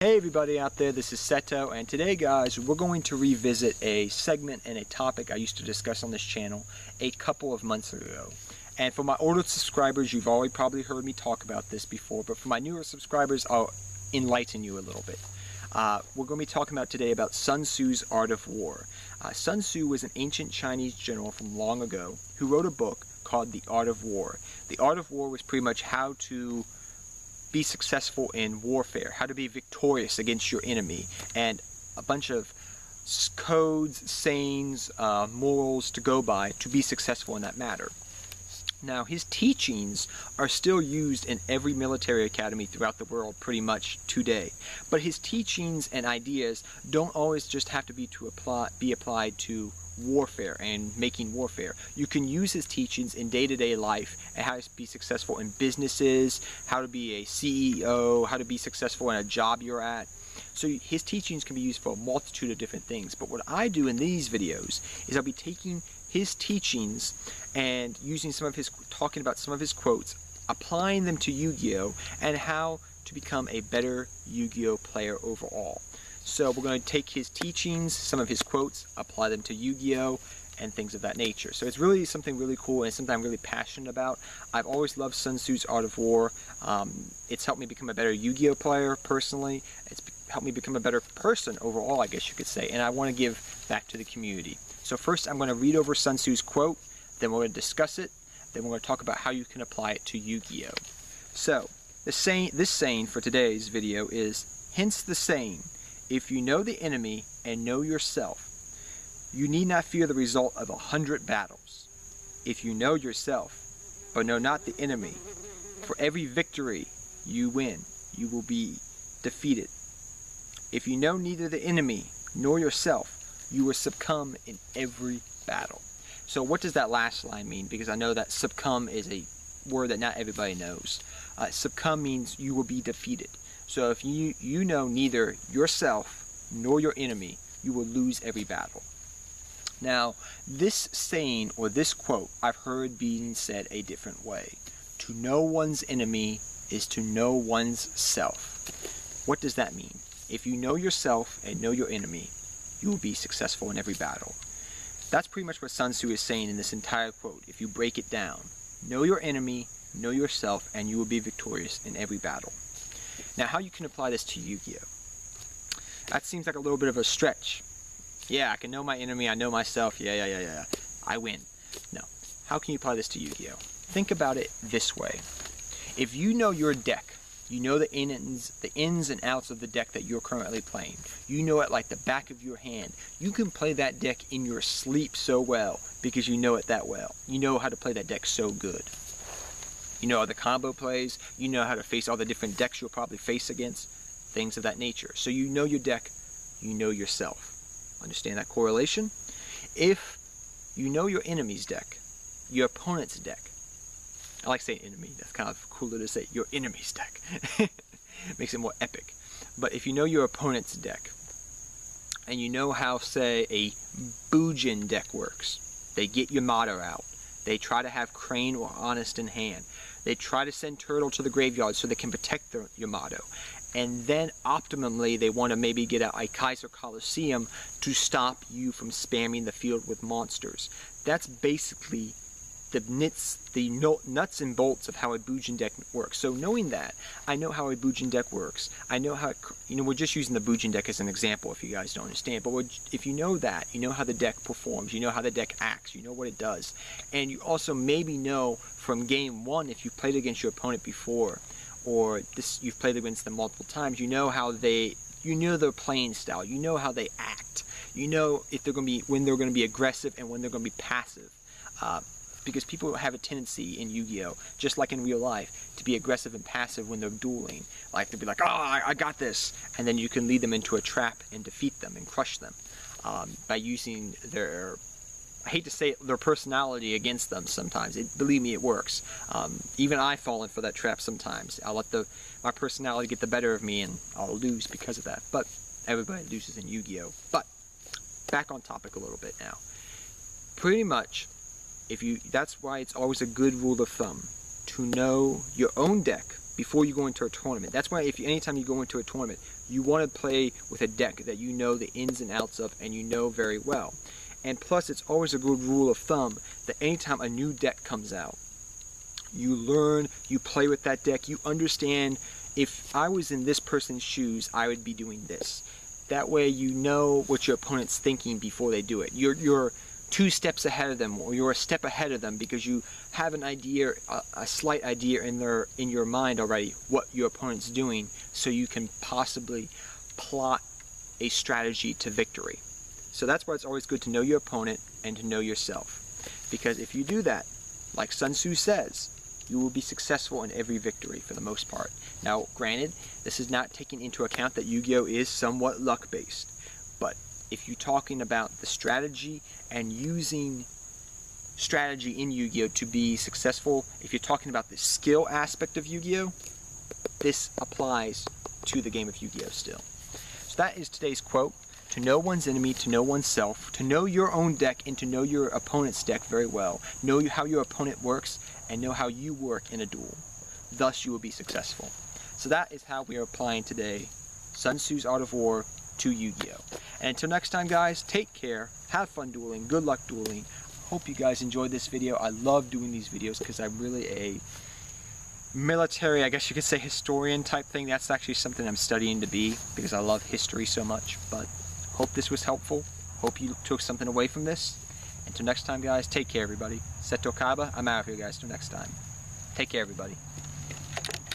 Hey everybody out there, this is Seto, and today guys we're going to revisit a segment and a topic I used to discuss on this channel a couple of months ago. And for my older subscribers, you've already probably heard me talk about this before, but for my newer subscribers, I'll enlighten you a little bit. We're going to be talking about today about Sun Tzu's Art of War. Sun Tzu was an ancient Chinese general from long ago who wrote a book called The Art of War. The Art of War was pretty much how to be successful in warfare, how to be victorious against your enemy, and a bunch of codes, sayings, morals to go by to be successful in that matter. Now, his teachings are still used in every military academy throughout the world pretty much today. But his teachings and ideas don't always just have to be applied to warfare and making warfare. You can use his teachings in day-to-day life and how to be successful in businesses, how to be a CEO, how to be successful in a job you're at. So his teachings can be used for a multitude of different things. But what I do in these videos is I'll be taking his teachings and talking about some of his quotes, applying them to Yu-Gi-Oh! And how to become a better Yu-Gi-Oh! Player overall. So we're going to take his teachings, some of his quotes, apply them to Yu-Gi-Oh! And things of that nature. So it's really something really cool, and it's something I'm really passionate about. I've always loved Sun Tzu's Art of War. It's helped me become a better Yu-Gi-Oh! Player personally. It's helped me become a better person overall, I guess you could say, and I want to give back to the community. So first I'm going to read over Sun Tzu's quote, then we're going to discuss it, then we're going to talk about how you can apply it to Yu-Gi-Oh! So this saying for today's video is, hence the saying, if you know the enemy and know yourself, you need not fear the result of 100 battles. If you know yourself, but know not the enemy, for every victory you win, you will be defeated. If you know neither the enemy nor yourself, you will succumb in every battle. So what does that last line mean? Because I know that succumb is a word that not everybody knows. Succumb means you will be defeated. So if you know neither yourself nor your enemy, you will lose every battle. Now, this saying or this quote I've heard being said a different way. To know one's enemy is to know one's self. What does that mean? If you know yourself and know your enemy, you will be successful in every battle. That's pretty much what Sun Tzu is saying in this entire quote. If you break it down, know your enemy, know yourself, and you will be victorious in every battle. Now, how you can apply this to Yu-Gi-Oh! That seems like a little bit of a stretch. Yeah, I can know my enemy, I know myself, yeah, I win. No. How can you apply this to Yu-Gi-Oh! Think about it this way. If you know your deck, you know the ins and outs of the deck that you're currently playing. You know it like the back of your hand. You can play that deck in your sleep so well because you know it that well. You know how to play that deck so good. You know all the combo plays. You know how to face all the different decks you'll probably face against. Things of that nature. So you know your deck, you know yourself. Understand that correlation? If you know your enemy's deck, your opponent's deck, I like saying enemy, that's kind of cooler to say, your enemy's deck. Makes it more epic. But if you know your opponent's deck, and you know how, say, a Bujin deck works, they get Yamato out, they try to have Crane or Honest in hand, they try to send Turtle to the graveyard so they can protect their Yamato, and then optimally they want to maybe get a Kaiser Coliseum to stop you from spamming the field with monsters. That's basically the nuts and bolts of how a Bujin deck works. So knowing that, I know how a Bujin deck works. I know how, we're just using the Bujin deck as an example if you guys don't understand. But if you know that, you know how the deck performs, you know how the deck acts, you know what it does. And you also maybe know from game one, if you've played against your opponent before, or you've played against them multiple times, you know how you know their playing style, you know how they act, you know if when they're going to be aggressive and when they're going to be passive. Because people have a tendency in Yu-Gi-Oh!, just like in real life, to be aggressive and passive when they're dueling. Like, they'll be like, oh, I got this! And then you can lead them into a trap and defeat them and crush them by using their, I hate to say it, their personality against them sometimes. Believe me, it works. Even I've fallen for that trap sometimes. I'll let my personality get the better of me and I'll lose because of that. But everybody loses in Yu-Gi-Oh! But, back on topic a little bit now. Pretty much, that's why it's always a good rule of thumb to know your own deck before you go into a tournament. That's why anytime you go into a tournament, You want to play with a deck that you know the ins and outs of and you know very well. And plus, it's always a good rule of thumb that anytime a new deck comes out, you learn, you play with that deck, you understand, if I was in this person's shoes, I would be doing this. That way you know what your opponent's thinking before they do it. You're 2 steps ahead of them, or you're a step ahead of them, because you have an idea, a slight idea in your mind already what your opponent's doing, so you can possibly plot a strategy to victory. So that's why it's always good to know your opponent and to know yourself. Because if you do that, like Sun Tzu says, you will be successful in every victory for the most part. Now, granted, this is not taking into account that Yu-Gi-Oh! Is somewhat luck-based. But if you're talking about the strategy and using strategy in Yu-Gi-Oh! To be successful, if you're talking about the skill aspect of Yu-Gi-Oh!, this applies to the game of Yu-Gi-Oh! Still. So that is today's quote. To know one's enemy, to know oneself, to know your own deck and to know your opponent's deck very well. Know how your opponent works and know how you work in a duel. Thus you will be successful. So that is how we are applying today Sun Tzu's Art of War to Yu-Gi-Oh! And until next time, guys, take care, have fun dueling, good luck dueling. Hope you guys enjoyed this video. I love doing these videos because I'm really a military, I guess you could say, historian type thing. That's actually something I'm studying to be because I love history so much. But hope this was helpful. Hope you took something away from this. Until next time, guys, take care, everybody. Seto Kaba, I'm out of here, guys. Till next time. Take care, everybody.